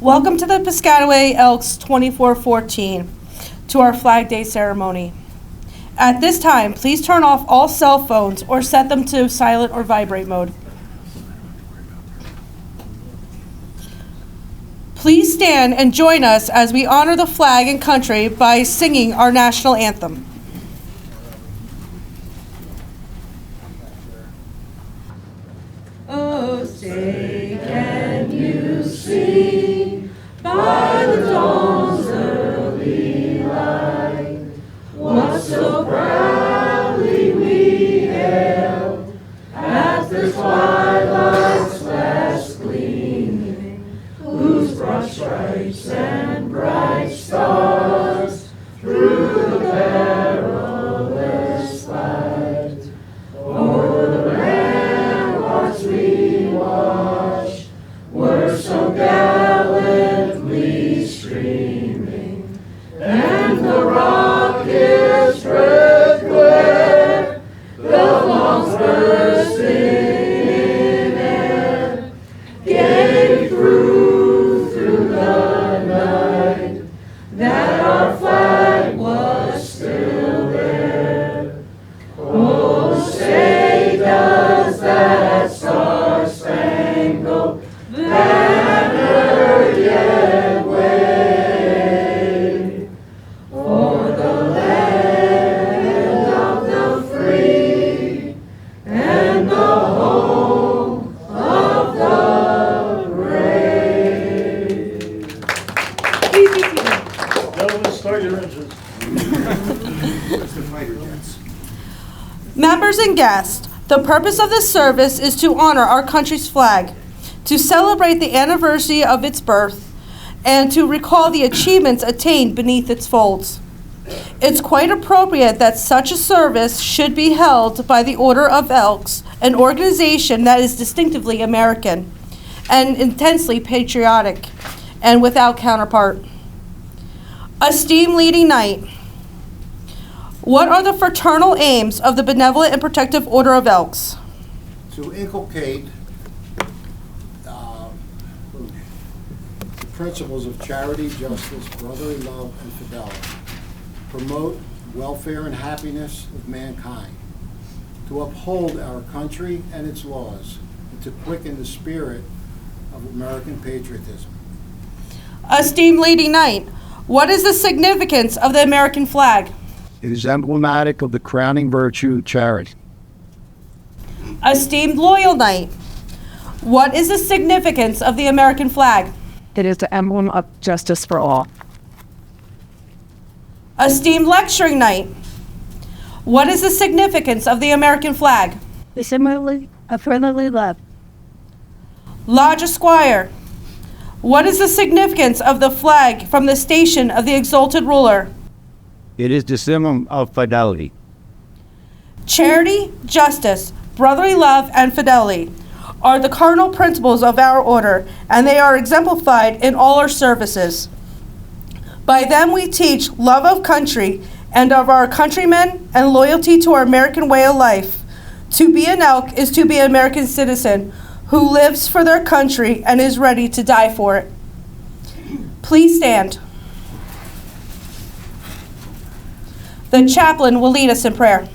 Welcome to the Piscataway Elks 2414 to our Flag Day ceremony. At this time, please turn off all cell phones or set them to silent or vibrate mode. Please stand and join us as we honor the flag and country by singing our national anthem. Oh, say can you see by the dawn's early light what so proudly we hailed as the twilight's last gleaming, whose broad stripes and bright stars through the perilous fight o'er the ramparts we watched were so gallantly streaming, and the rocket's red glare, the bombs bursting in air, gave proof through the night that our flag was still there. Oh, say does that star-spangled banner yet wave o'er the land of the free and the home of the brave? Please be seated. Gentlemen, start your engines. Members and guests, the purpose of this service is to honor our country's flag, to celebrate the anniversary of its birth, and to recall the achievements attained beneath its folds. It's quite appropriate that such a service should be held by the Order of Elks, an organization that is distinctively American and intensely patriotic and without counterpart. Esteemed leading knight, what are the fraternal aims of the Benevolent and Protective Order of Elks? To inculcate the principles of charity, justice, brotherly love, and fidelity, promote welfare and happiness of mankind, to uphold our country and its laws, and to quicken the spirit of American patriotism. Esteemed leading knight, what is the significance of the American flag? It is emblematic of the crowning virtue of charity. Esteemed loyal knight, what is the significance of the American flag? It is the emblem of justice for all. Esteemed lecturing knight, what is the significance of the American flag? The symbol of brotherly love. Lodge Esquire, what is the significance of the flag from the station of the exalted ruler? It is the symbol of fidelity. Charity, justice, brotherly love, and fidelity are the cardinal principles of our order, and they are exemplified in all our services. By them we teach love of country and of our countrymen and loyalty to our American way of life. To be an elk is to be an American citizen who lives for their country and is ready to die for it. Please stand. The chaplain will lead us in prayer.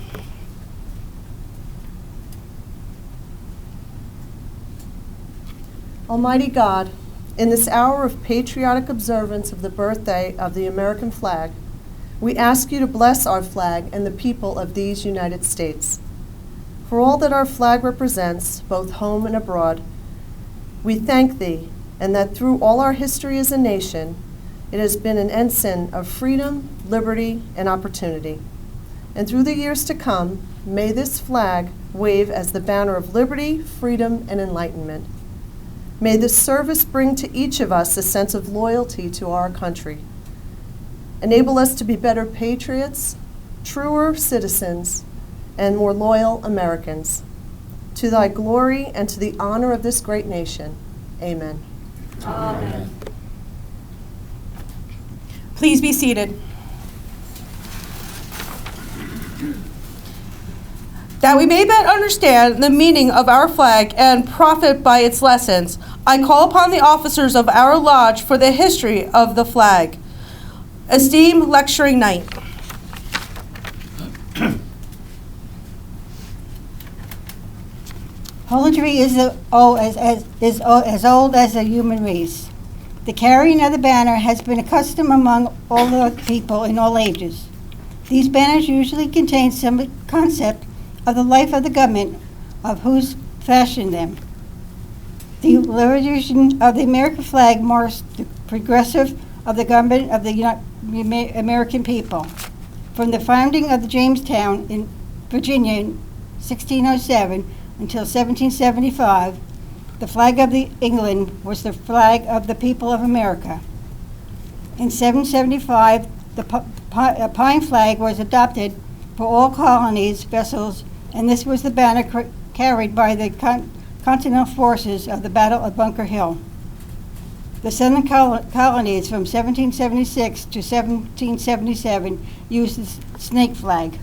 Almighty God, in this hour of patriotic observance of the birthday of the American flag, we ask you to bless our flag and the people of these United States. For all that our flag represents, both home and abroad, we thank thee, and that through all our history as a nation, it has been an ensign of freedom, liberty, and opportunity. And through the years to come, may this flag wave as the banner of liberty, freedom, and enlightenment. May this service bring to each of us a sense of loyalty to our country. Enable us to be better patriots, truer citizens, and more loyal Americans. To thy glory and to the honor of this great nation. Amen. Amen. Please be seated. That we may better understand the meaning of our flag and profit by its lessons, I call upon the officers of our lodge for the history of the flag. Esteemed lecturing night. Poetry is as old as the human race. The carrying of the banner has been a custom among all the people in all ages. These banners usually contain some concept of the life of the government of whose fashioned them. The origin of the American flag marks the progressive of the government of the American people. From the founding of the Jamestown in Virginia in 1607 until 1775, the flag of England was the flag of the people of America. In 1775, the pine flag was adopted for all colonies' vessels, and this was the banner carried by the Continental forces of the Battle of Bunker Hill. The southern colonies from 1776 to 1777 used the snake flag.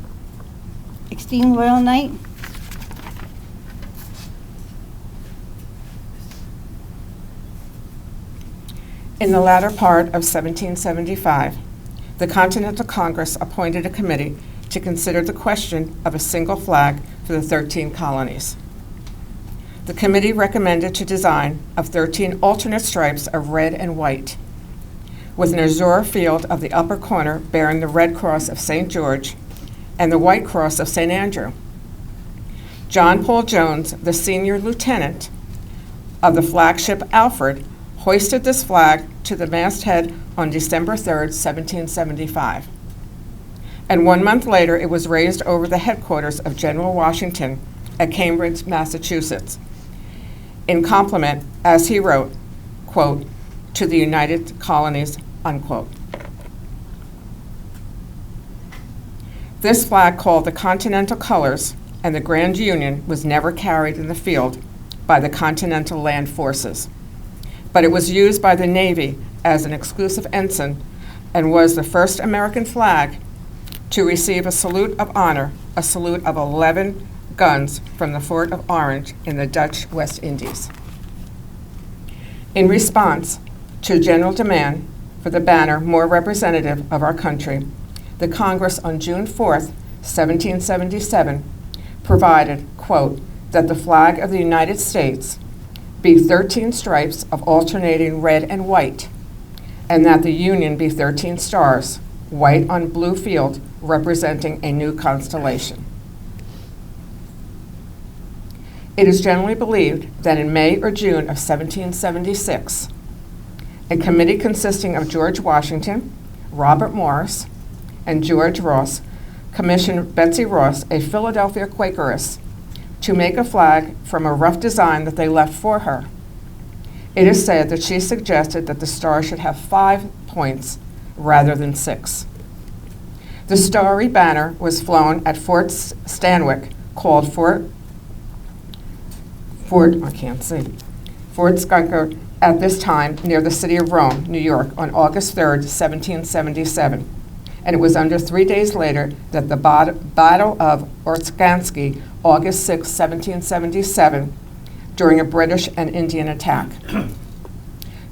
Esteemed Royal Knight, in the latter part of 1775, the Continental Congress appointed a committee to consider the question of a single flag for the 13 colonies. The committee recommended to design of 13 alternate stripes of red and white, with an azure field of the upper corner bearing the red cross of St. George and the white cross of St. Andrew. John Paul Jones, the senior lieutenant of the flagship Alfred, hoisted this flag to the masthead on December 3rd, 1775. And 1 month later, it was raised over the headquarters of General Washington at Cambridge, Massachusetts, in compliment, as he wrote, quote, to the United Colonies, unquote. This flag, called the Continental Colors and the Grand Union, was never carried in the field by the Continental Land Forces, but it was used by the Navy as an exclusive ensign and was the first American flag to receive a salute of honor, a salute of 11 guns from the Fort of Orange in the Dutch West Indies. In response to general demand for the banner more representative of our country, the Congress on June 4th, 1777, provided, quote, that the flag of the United States be 13 stripes of alternating red and white, and that the Union be 13 stars, white on blue field, representing a new constellation. It is generally believed that in May or June of 1776, a committee consisting of George Washington, Robert Morris, and George Ross commissioned Betsy Ross, a Philadelphia Quakeress, to make a flag from a rough design that they left for her. It is said that she suggested that the star should have 5 points rather than 6. The starry banner was flown at Fort Stanwix, called Fort Skunker, at this time near the city of Rome, New York, on August 3rd, 1777. And it was under 3 days later that the Battle of Orskansky, August 6, 1777, during a British and Indian attack.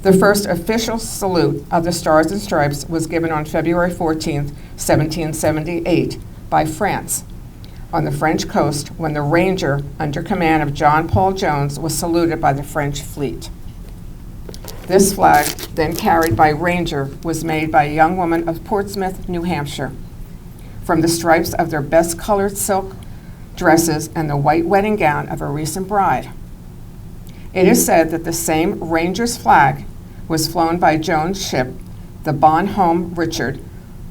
The first official salute of the Stars and Stripes was given on February 14, 1778, by France on the French coast, when the Ranger, under command of John Paul Jones, was saluted by the French fleet. This flag, then carried by Ranger, was made by a young woman of Portsmouth, New Hampshire, from the stripes of their best colored silk dresses and the white wedding gown of a recent bride. It is said that the same Ranger's flag was flown by Jones' ship, the Bon Homme Richard,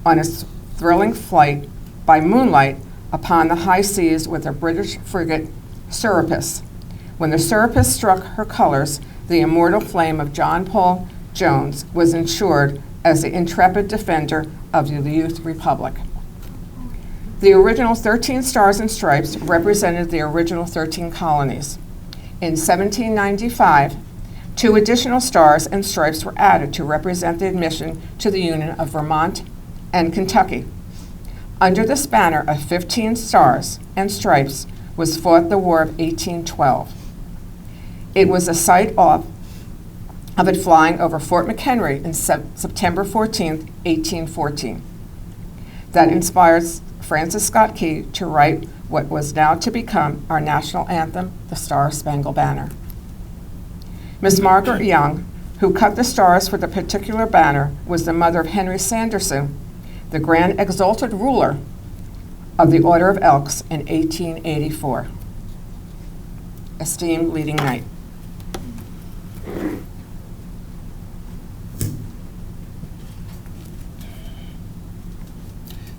on its thrilling flight by moonlight upon the high seas with a British frigate, Serapis. When the Serapis struck her colors, the immortal flame of John Paul Jones was ensured as the intrepid defender of the Youth Republic. The original 13 Stars and Stripes represented the original 13 colonies. In 1795, 2 additional Stars and Stripes were added to represent the admission to the Union of Vermont and Kentucky. Under this banner of 15 Stars and Stripes was fought the War of 1812. It was a sight of of it flying over Fort McHenry in September 14, 1814. That inspires Francis Scott Key to write what was now to become our national anthem, the Star-Spangled Banner. Miss Margaret Young, who cut the stars for the particular banner, was the mother of Henry Sanderson, the Grand Exalted Ruler of the Order of Elks in 1884. Esteemed leading knight.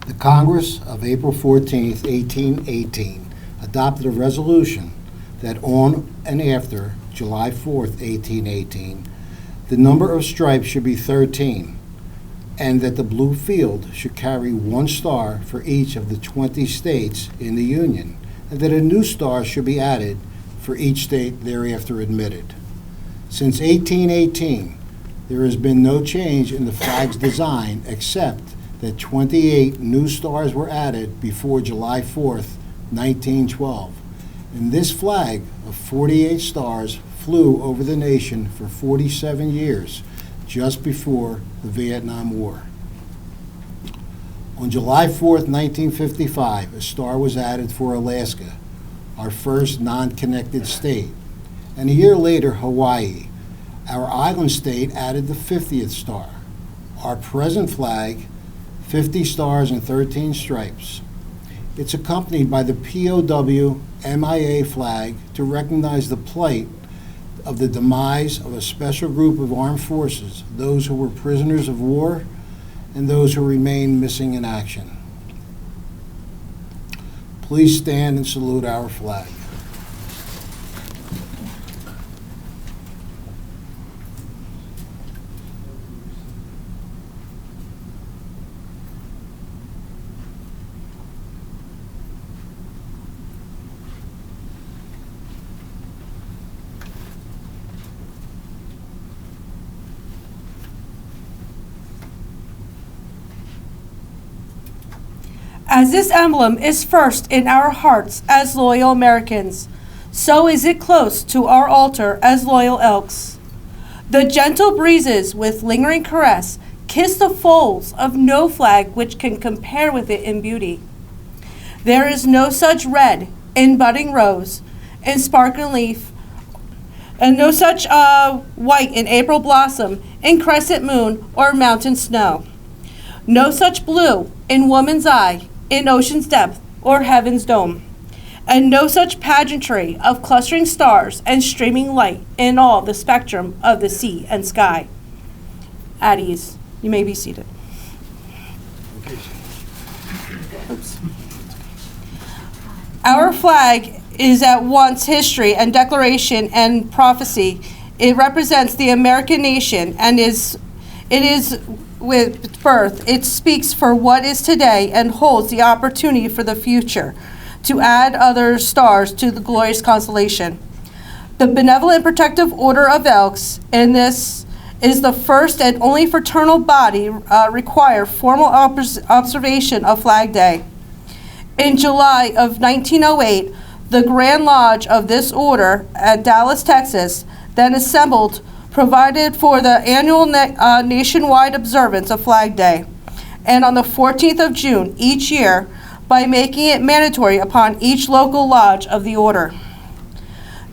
The Congress of April 14, 1818, adopted a resolution that on and after July 4, 1818, the number of stripes should be 13, and that the blue field should carry 1 star for each of the 20 states in the Union, and that a new star should be added for each state thereafter admitted. Since 1818, there has been no change in the flag's design except that 28 new stars were added before July 4th, 1912. And this flag of 48 stars flew over the nation for 47 years, just before the Vietnam War. On July 4th, 1955, a star was added for Alaska, our first non-connected state. And a year later, Hawaii, our island state, added the 50th star. Our present flag, 50 stars and 13 stripes. It's accompanied by the POW MIA flag to recognize the plight of the demise of a special group of armed forces, those who were prisoners of war and those who remain missing in action. Please stand and salute our flag. As this emblem is first in our hearts as loyal Americans, so is it close to our altar as loyal Elks. The gentle breezes with lingering caress kiss the folds of no flag which can compare with it in beauty. There is no such red in budding rose, in sparkling leaf, and no such white in April blossom, in crescent moon or mountain snow. No such blue in woman's eye, in ocean's depth or heaven's dome, and no such pageantry of clustering stars and streaming light in all the spectrum of the sea and sky. At ease, you may be seated. Oops. Our flag is at once history and declaration and prophecy. It represents the American nation and it is with birth. It speaks for what is today and holds the opportunity for the future to add other stars to the glorious constellation. The Benevolent Protective Order of Elks, and this is the first and only fraternal body require formal observation of Flag Day. In July of 1908, the Grand Lodge of this order at Dallas, Texas, then assembled, provided for the annual nationwide observance of Flag Day, and on the 14th of June each year, by making it mandatory upon each local lodge of the order.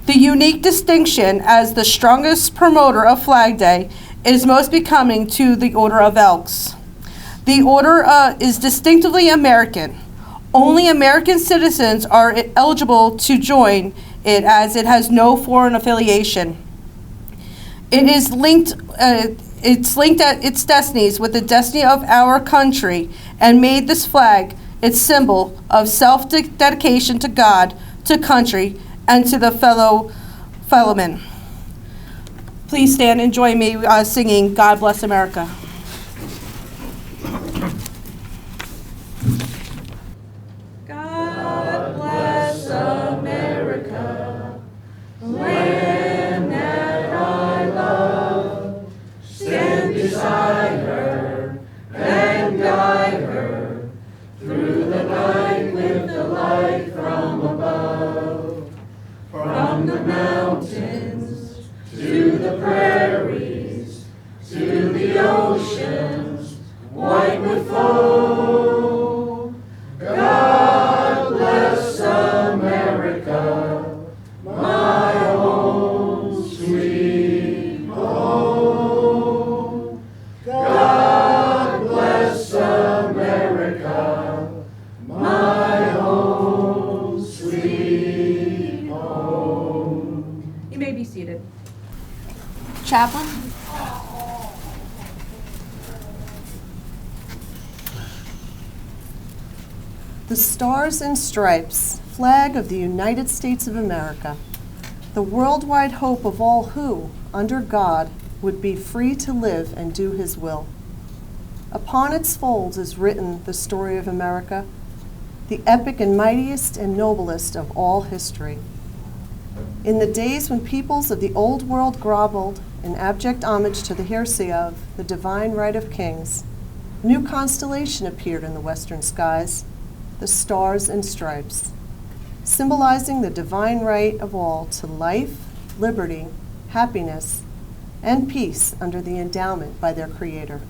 The unique distinction as the strongest promoter of Flag Day is most becoming to the Order of Elks. The order is distinctively American. Only American citizens are eligible to join it, as it has no foreign affiliation. It is linked. It's linked at its destinies with the destiny of our country, and made this flag its symbol of self-dedication to God, to country, and to the fellowmen. Please stand and join me singing "God Bless America." God bless America, land that I love. Stand beside her and guide her through the night with the light from above. From the mountains to the prairie, the oceans white with foam. God bless America, my home, sweet home. God bless America, my home, sweet home. You may be seated. Chaplain? The Stars and Stripes, flag of the United States of America, the worldwide hope of all who, under God, would be free to live and do His will. Upon its folds is written the story of America, the epic and mightiest and noblest of all history. In the days when peoples of the old world groveled in abject homage to the heresy of the divine right of kings, a new constellation appeared in the western skies, the Stars and Stripes, symbolizing the divine right of all to life, liberty, happiness, and peace under the endowment by their Creator.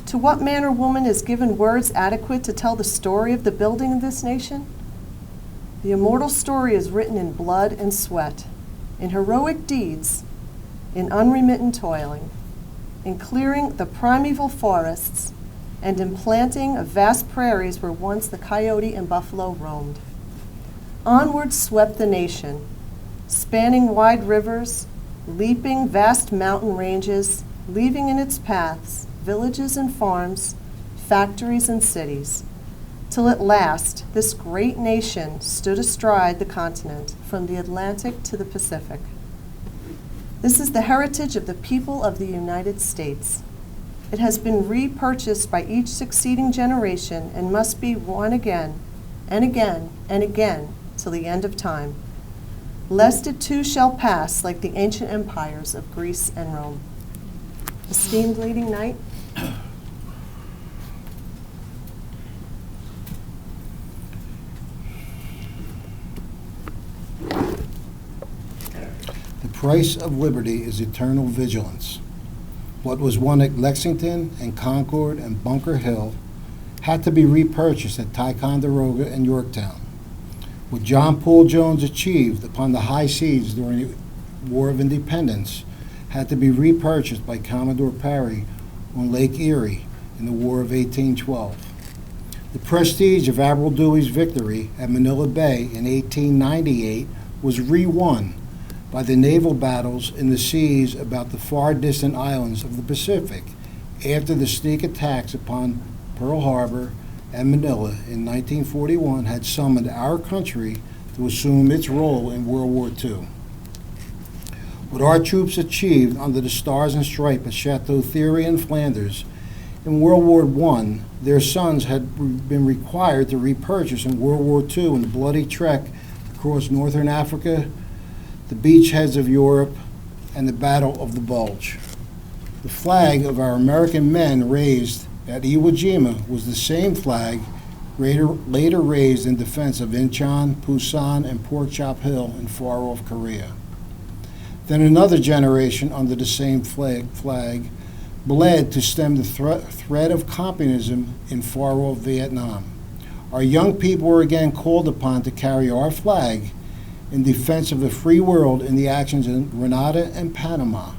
To what man or woman is given words adequate to tell the story of the building of this nation? The immortal story is written in blood and sweat, in heroic deeds, in unremittent toiling, in clearing the primeval forests, and in planting of vast prairies where once the coyote and buffalo roamed. Onward swept the nation, spanning wide rivers, leaping vast mountain ranges, leaving in its paths villages and farms, factories and cities, till at last this great nation stood astride the continent from the Atlantic to the Pacific. This is the heritage of the people of the United States. It has been repurchased by each succeeding generation and must be won again and again and again till the end of time, lest it too shall pass like the ancient empires of Greece and Rome. Esteemed leading knight, The price of liberty is eternal vigilance. What was won at Lexington and Concord and Bunker Hill had to be repurchased at Ticonderoga and Yorktown. What John Paul Jones achieved upon the high seas during the War of Independence had to be repurchased by Commodore Perry on Lake Erie in the War of 1812. The prestige of Admiral Dewey's victory at Manila Bay in 1898 was re-won by the naval battles in the seas about the far distant islands of the Pacific after the sneak attacks upon Pearl Harbor and Manila in 1941 had summoned our country to assume its role in World War II. What our troops achieved under the Stars and Stripes at Chateau Thierry in Flanders in World War I, their sons had been required to repurchase in World War II in the bloody trek across northern Africa, the beachheads of Europe, and the Battle of the Bulge. The flag of our American men raised at Iwo Jima was the same flag later raised in defense of Incheon, Busan, and Pork Chop Hill in far-off Korea. Then another generation under the same flag bled to stem the threat of communism in far-off Vietnam. Our young people were again called upon to carry our flag in defense of the free world in the actions in Grenada and Panama.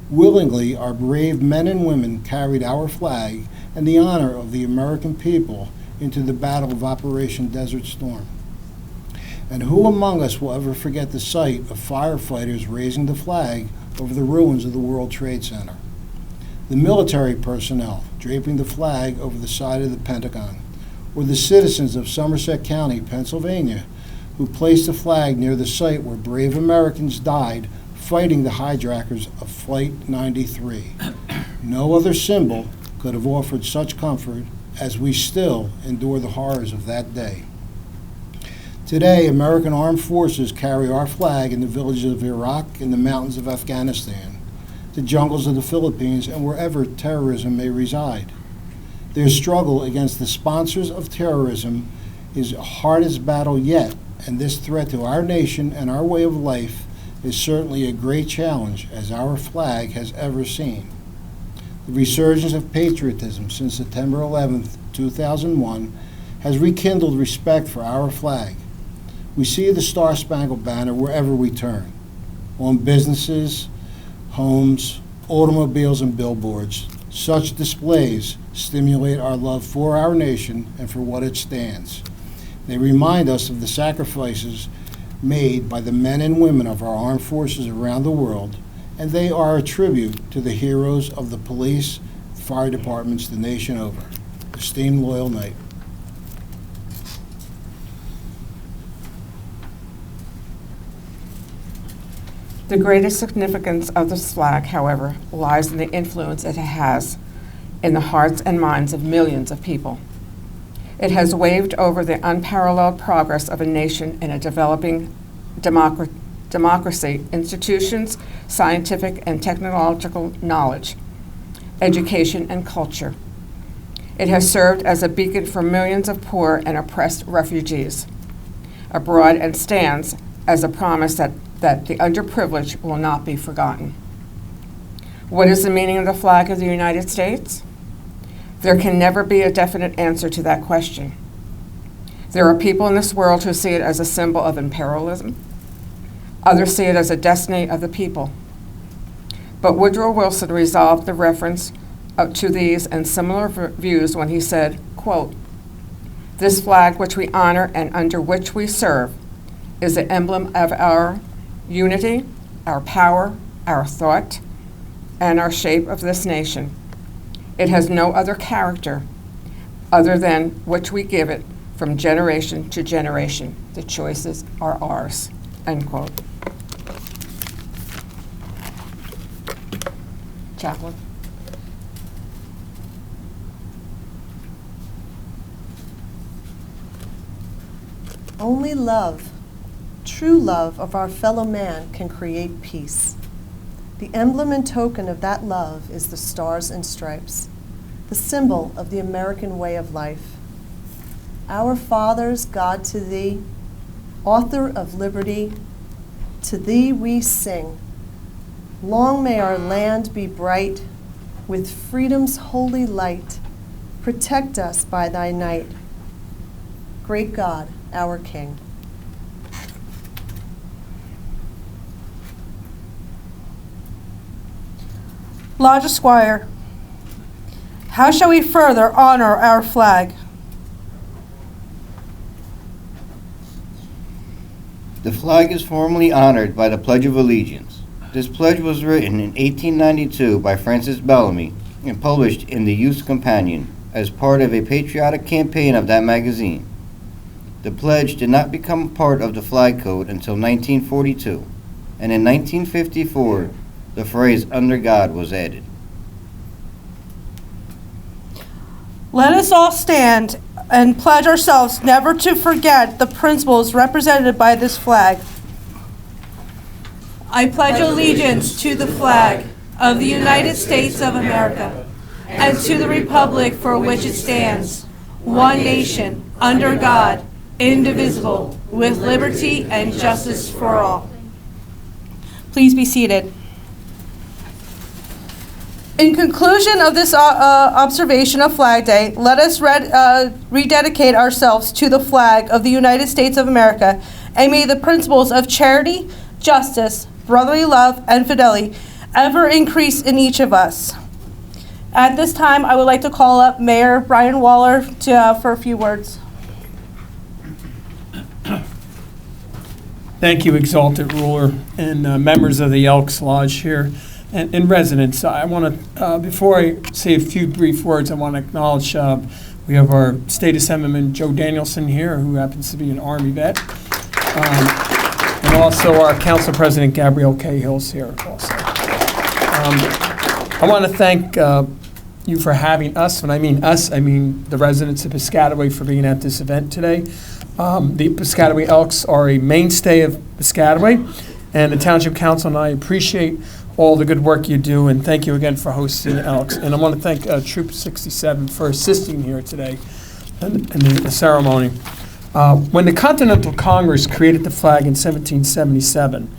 Willingly, our brave men and women carried our flag and the honor of the American people into the battle of Operation Desert Storm. And who among us will ever forget the sight of firefighters raising the flag over the ruins of the World Trade Center? The military personnel draping the flag over the side of the Pentagon, or the citizens of Somerset County, Pennsylvania, who placed the flag near the site where brave Americans died fighting the hijackers of Flight 93. No other symbol could have offered such comfort as we still endure the horrors of that day. Today, American armed forces carry our flag in the villages of Iraq, in the mountains of Afghanistan, the jungles of the Philippines, and wherever terrorism may reside. Their struggle against the sponsors of terrorism is the hardest battle yet, and this threat to our nation and our way of life is certainly a great challenge as our flag has ever seen. The resurgence of patriotism since September 11, 2001, has rekindled respect for our flag. We see the Star-Spangled Banner wherever we turn, on businesses, homes, automobiles, and billboards. Such displays stimulate our love for our nation and for what it stands. They remind us of the sacrifices made by the men and women of our armed forces around the world, and they are a tribute to the heroes of the police, fire departments the nation over. Esteemed loyal knight. The greatest significance of this flag, however, lies in the influence it has in the hearts and minds of millions of people. It has waved over the unparalleled progress of a nation in a developing democracy, institutions, scientific and technological knowledge, education, and culture. It has served as a beacon for millions of poor and oppressed refugees abroad and stands as a promise that the underprivileged will not be forgotten. What is the meaning of the flag of the United States? There can never be a definite answer to that question. There are people in this world who see it as a symbol of imperialism. Others see it as a destiny of the people. But Woodrow Wilson resolved the reference to these and similar views when he said, quote, "This flag which we honor and under which we serve is the emblem of our unity, our power, our thought, and our shape of this nation. It has no other character other than which we give it from generation to generation. The choices are ours." End quote. Chaplain. Only love, true love of our fellow man, can create peace. The emblem and token of that love is the Stars and Stripes, the symbol of the American way of life. Our fathers, God, to thee, author of liberty, to thee we sing. Long may our land be bright with freedom's holy light. Protect us by thy night, great God, our King. Lodge Esquire, how shall we further honor our flag? The flag is formally honored by the Pledge of Allegiance. This pledge was written in 1892 by Francis Bellamy and published in the Youth's Companion as part of a patriotic campaign of that magazine. The pledge did not become part of the flag code until 1942, and in 1954, the phrase "under God" was added. Let us all stand and pledge ourselves never to forget the principles represented by this flag. I pledge allegiance to the flag of the United States of America and to the republic for which it stands, one nation, under God, indivisible, with liberty and justice for all. Please be seated. In conclusion of this observation of Flag Day, let us rededicate ourselves to the flag of the United States of America, and may the principles of charity, justice, brotherly love, and fidelity ever increase in each of us. At this time, I would like to call up Mayor Brian Waller for a few words. Thank you, Exalted Ruler, and members of the Elks Lodge here, and residents. I want to, before I say a few brief words, I want to acknowledge we have our State Assemblyman Joe Danielson here, who happens to be an Army vet, and also our Council President Gabrielle Cahill's here also. I want to thank you for having us. When I mean us, I mean the residents of Piscataway for being at this event today. The Piscataway Elks are a mainstay of Piscataway, and the Township Council and I appreciate all the good work you do, and thank you again for hosting the Elks. And I want to thank Troop 67 for assisting here today in the ceremony. When the Continental Congress created the flag in 1777,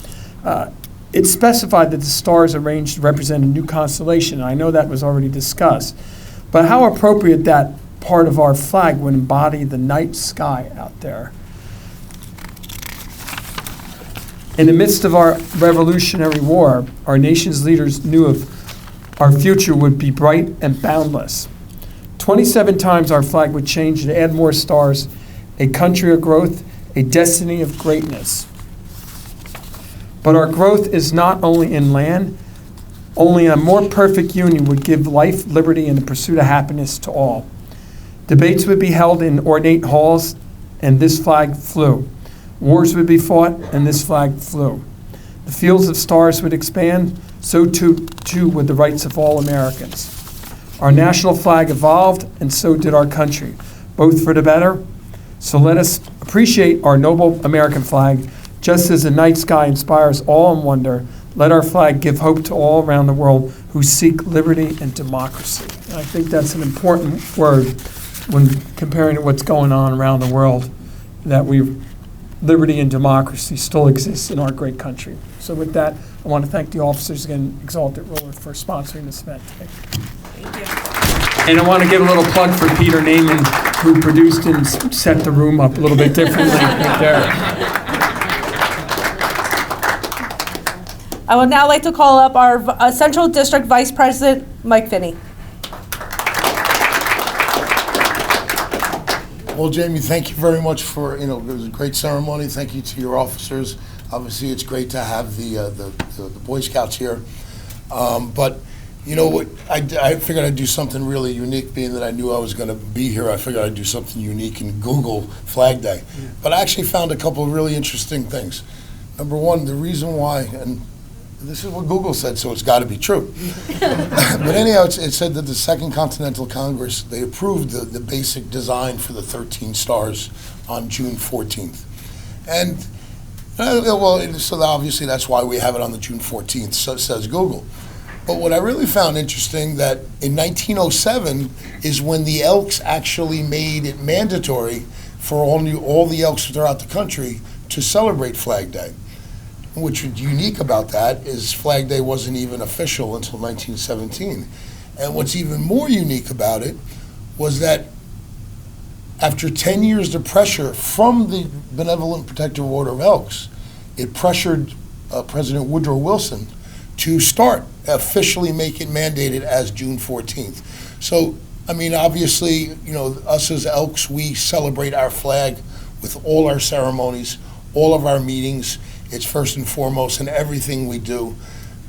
It's specified that the stars arranged represent a new constellation, and I know that was already discussed. But how appropriate that part of our flag would embody the night sky out there. In the midst of our Revolutionary War, our nation's leaders knew of our future would be bright and boundless. 27 times our flag would change to add more stars, a country of growth, a destiny of greatness. But our growth is not only in land, only a more perfect union would give life, liberty, and the pursuit of happiness to all. Debates would be held in ornate halls, and this flag flew. Wars would be fought, and this flag flew. The fields of stars would expand, so too would the rights of all Americans. Our national flag evolved, and so did our country, both for the better. So let us appreciate our noble American flag, just as the night sky inspires awe and wonder. Let our flag give hope to all around the world who seek liberty and democracy. And I think that's an important word when comparing to what's going on around the world, that liberty and democracy still exists in our great country. So with that, I want to thank the officers again, Exalted Ruler, for sponsoring this event today. Thank you. And I want to give a little plug for Peter Naiman, who produced and set the room up a little bit differently right there. I would now like to call up our Central District Vice President, Mike Finney. Well, Jamie, thank you very much for, it was a great ceremony. Thank you to your officers. Obviously, it's great to have the Boy Scouts here. But, you know what, I figured I'd do something really unique, being that I knew I was going to be here. I figured I'd do something unique and Google Flag Day. Yeah. But I actually found a couple of really interesting things. Number one, the reason why, and this is what Google said, so it's got to be true. But anyhow, it said that the Second Continental Congress, they approved the basic design for the 13 stars on June 14th. And, so obviously that's why we have it on the June 14th, so says Google. But what I really found interesting, that in 1907 is when the Elks actually made it mandatory for all the Elks throughout the country to celebrate Flag Day. Which is unique about that is Flag Day wasn't even official until 1917. And what's even more unique about it was that after 10 years of pressure from the Benevolent Protective Order of Elks, it pressured President Woodrow Wilson to start officially make it mandated as June 14th. So, I mean, obviously, us as Elks, we celebrate our flag with all our ceremonies, all of our meetings. It's first and foremost in everything we do.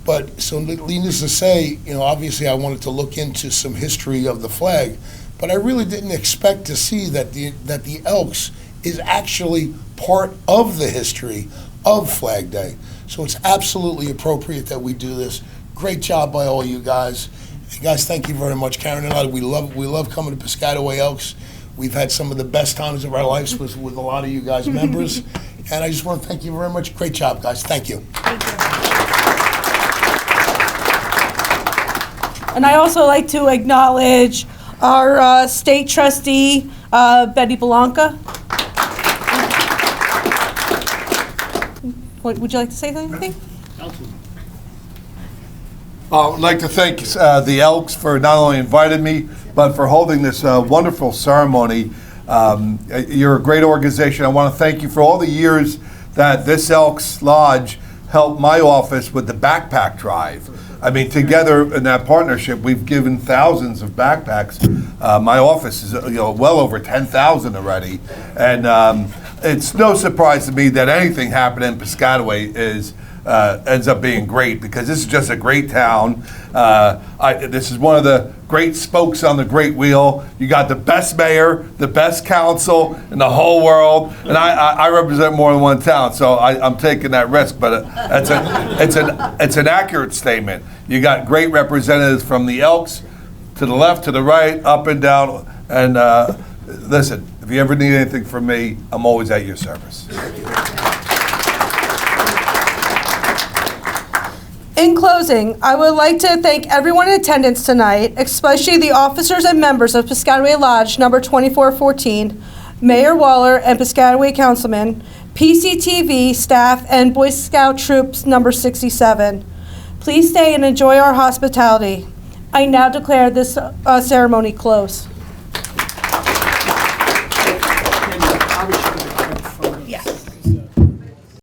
But so needless to say, obviously I wanted to look into some history of the flag, but I really didn't expect to see that the Elks is actually part of the history of Flag Day. So it's absolutely appropriate that we do this. Great job by all you guys. And guys, thank you very much. Karen and I, we love coming to Piscataway Elks. We've had some of the best times of our lives with a lot of you guys members. And I just want to thank you very much. Great job, guys. Thank you. Thank you. And I also like to acknowledge our state trustee, Betty Blanca. Would you like to say anything? I'd like to thank the Elks for not only inviting me, but for holding this wonderful ceremony. You're a great organization. I want to thank you for all the years that this Elks Lodge helped my office with the backpack drive. I mean, together in that partnership, we've given thousands of backpacks. My office is well over 10,000 already. And it's no surprise to me that anything happening in Piscataway ends up being great, because this is just a great town. This is one of the great spokes on the great wheel. You got the best mayor, the best council in the whole world, and I represent more than one town, so I'm taking that risk. But it's an accurate statement. You got great representatives from the Elks to the left, to the right, up and down. And listen, if you ever need anything from me, I'm always at your service. In closing, I would like to thank everyone in attendance tonight, especially the officers and members of Piscataway Lodge number 2414, Mayor Waller and Piscataway Councilman PCTV staff, and Boy Scout Troops number 67. Please stay and enjoy our hospitality. I now declare this ceremony closed.